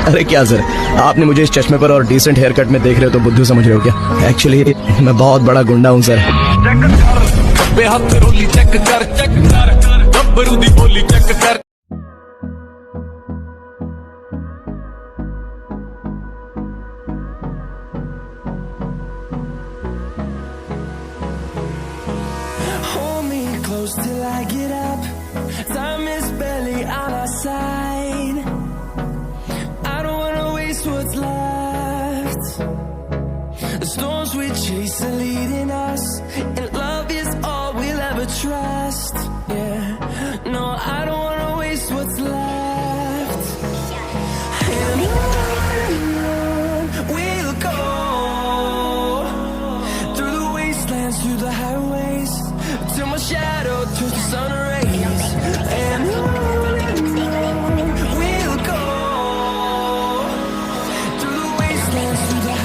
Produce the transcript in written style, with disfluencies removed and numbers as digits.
अरे क्या सर, आपने मुझे इस चश्मे पर और डिसेंट हेयर कट में देख रहे हो तो बुद्धू समझ रहे हो क्या? एक्चुअली मैं बहुत बड़ा गुंडा हूँ सर। हाथ रोली चेक कर गब्बरू दी बोली चेक कर। Hold me close till I get up. Time is barely on our side. I don't wanna waste what's left. The storms we chase are leading us, and love is all we'll ever trust. Yeah, no, I don't wanna waste what's left. And on we'll go, through the wastelands, through the highways, till my shadow turns to sun rays. And on we'll go, through the wastelands, through the